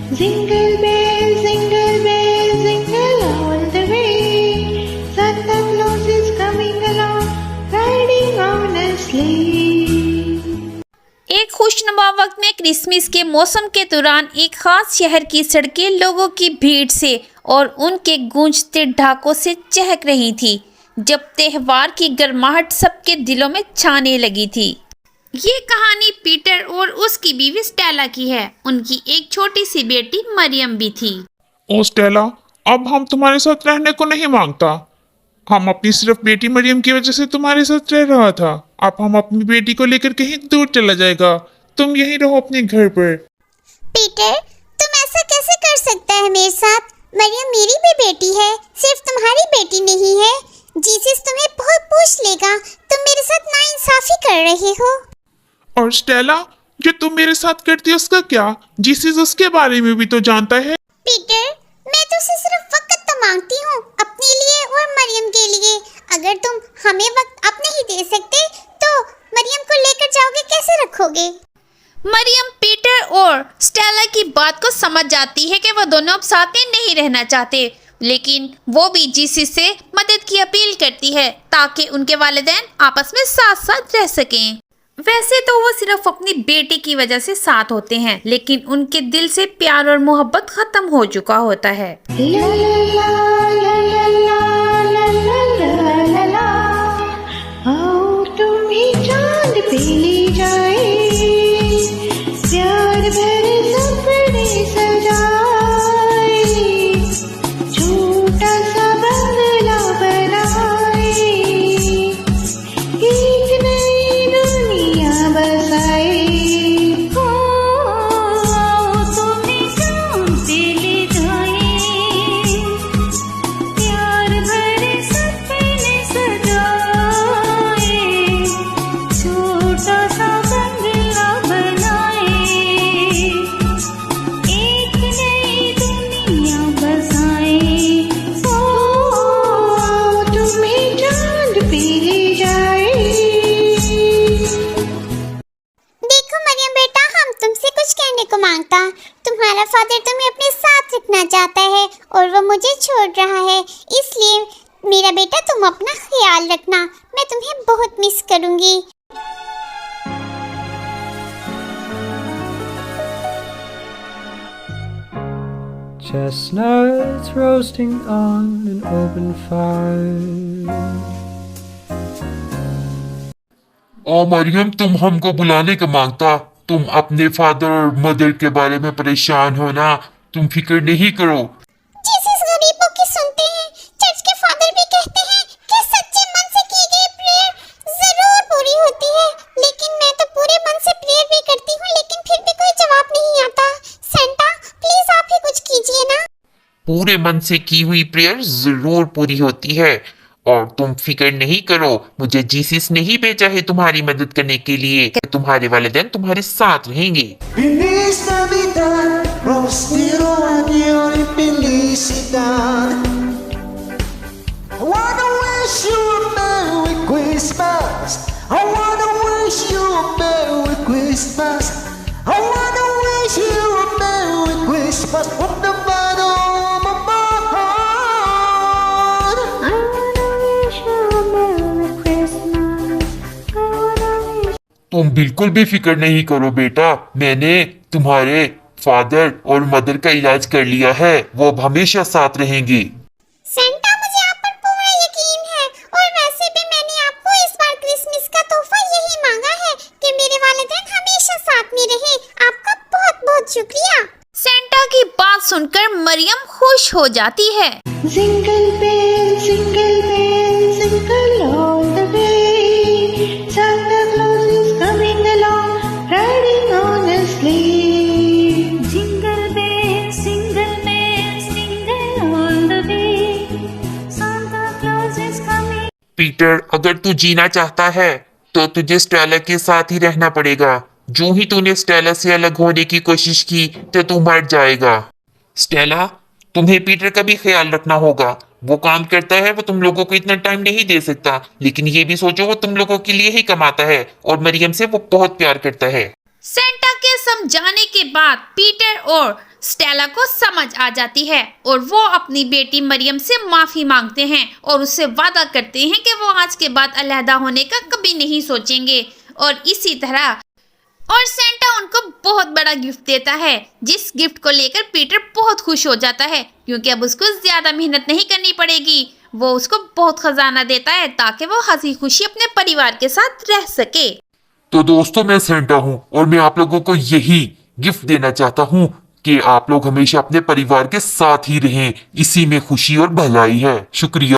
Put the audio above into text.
Jingle bells, jingle all the way. Santa Claus is coming along, riding on a sleigh. एक खुशनुमा वक्त में Christmas के मौसम के दौरान एक खास शहर की सड़कें लोगों की भीड़ से और उनके गूंजते ढाकों से चहक रही थी, जब त्योहार की गर्माहट सबके दिलों में छाने लगी थी। ये कहानी पीटर और उसकी बीवी स्टेला की है। उनकी एक छोटी सी बेटी मरियम भी थी। ओ स्टेला, अब हम तुम्हारे साथ रहने को नहीं मांगता। हम अपनी सिर्फ बेटी मरियम की वजह से तुम्हारे साथ रह रहा था। अब हम अपनी बेटी को लेकर कहीं दूर चला जाएगा। तुम यहीं रहो अपने घर पर। पीटर, तुम ऐसा कैसे कर सकता है मेरे साथ? मरियम मेरी भी बेटी है, सिर्फ तुम्हारी बेटी नहीं है। जीसस तुम्हें बहुत पूछ लेगा। तुम मेरे साथ नाइंसाफी कर रहे हो। और स्टेला, जो तुम मेरे साथ करती है उसका क्या? जीसस उसके बारे में भी तो जानता है। पीटर, मैं तुझसे सिर्फ वक्त तो मांगती हूँ, अपने लिए और मरियम के लिए। अगर तुम हमें वक्त अब नहीं दे सकते तो मरियम को लेकर जाओगे कैसे रखोगे? मरियम पीटर और स्टेला की बात को समझ जाती है कि वो दोनों अब साथ में नहीं रहना चाहते, लेकिन वो भी जीसस से मदद की अपील करती है ताकि उनके वालिदैन आपस में साथ साथ रह सकें। वैसे तो वो सिर्फ अपनी बेटी की वजह से साथ होते हैं, लेकिन उनके दिल से प्यार और मोहब्बत खत्म हो चुका होता है। La la la la la la la la la la la. आओ तुम्हें चांद पे ले जाए, प्यार भरे सपने सजाए, छोटा सा बंगला बनाए, एक नई दुनिया बसाए। आओ तुम्हें चांद पे ले जाए, प्यार भरे सपने सजाए, छोटा सा बंगला बनाए, एक नई दुनिया बसाए। ओ तुम्हें चांद पे ले जाए। देखो मरियम बेटा, हम तुमसे कुछ कहने को मांगता। तुम्हारा फादर तुम्हें अपने साथ रखना चाहता है और वो मुझे छोड़ रहा है, इसलिए मेरा बेटा तुम अपना ख्याल रखना। मैं तुम्हें बहुत मिस करूंगी। Chestnuts roasting on an open fire. ओ मरियम, तुम हमको बुलाने का मांगता। तुम अपने फादर और मदर के बारे में परेशान हो ना। तुम फिक्र नहीं करो। जीसस गरीबों की सुनते हैं। चर्च के फादर भी कहते हैं कि सच्चे मन से की गई प्रेयर जरूर पूरी होती है, लेकिन मैं तो पूरे मन से प्रेयर भी करती हूँ, लेकिन फिर भी कोई जवाब नहीं आता। सेंटा, प्लीज आप ही कुछ कीजिए ना। पूरे मन से की हुई प्रेयर जरूर पूरी होती है, और तुम फिक्र नहीं करो। मुझे जीसस ने ही भेजा है तुम्हारी मदद करने के लिए। तुम्हारे वालिदैन तुम्हारे साथ रहेंगे। Feliz Navidad, prospero año y felicidad. I wanna wish you a Merry Christmas. I wanna wish you a Merry Christmas. I wanna wish you a Merry Christmas from the bottom of my heart. I wanna wish you a Merry Christmas. I wanna wish. तुम बिल्कुल भी फिक्र नहीं करो बेटा। मैंने तुम्हारे father और मदर का इलाज कर लिया है। वो अब हमेशा साथ रहेंगे। सेंटा, मुझे आप पर पूरा यकीन है, और वैसे भी मैंने आपको इस बार क्रिसमस का तोहफा यही मांगा है कि मेरे वालिदैन हमेशा साथ में रहें। आपका बहुत बहुत शुक्रिया। सेंटा की बात सुनकर मरियम खुश हो जाती है। Jingle bells, jingle all the way. Santa Claus is coming along, riding on a sleigh. Jingle bells, jingle all the way. Santa Claus is coming. Peter, अगर तू जीना चाहता है तो तुझे स्टेला के साथ ही रहना पड़ेगा। जो ही तूने स्टेला से अलग होने की कोशिश की तो तू मर जाएगा। स्टेला, तुम्हें पीटर का भी ख्याल रखना होगा। वो काम करता है, वो तुम लोगों को इतना टाइम नहीं दे सकता, लेकिन ये भी सोचो वो तुम लोगों के लिए ही कमाता है, और मरियम से वो बहुत प्यार करता है। सेंटा के समझाने के बाद पीटर और स्टेला को समझ आ जाती है और वो अपनी बेटी मरियम से माफी मांगते हैं और उससे वादा करते हैं कि वो आज के बाद अलहदा होने का कभी नहीं सोचेंगे। और इसी तरह और सेंटा उनको बहुत बड़ा गिफ्ट देता है, जिस गिफ्ट को लेकर पीटर बहुत खुश हो जाता है क्योंकि अब उसको ज्यादा मेहनत नहीं करनी पड़ेगी। वो उसको बहुत खजाना देता है ताकि वो हंसी खुशी अपने परिवार के साथ रह सके। तो दोस्तों, मैं सेंटा हूँ और मैं आप लोगों को यही गिफ्ट देना चाहता हूँ कि आप लोग हमेशा अपने परिवार के साथ ही रहें। इसी में खुशी और भलाई है। शुक्रिया।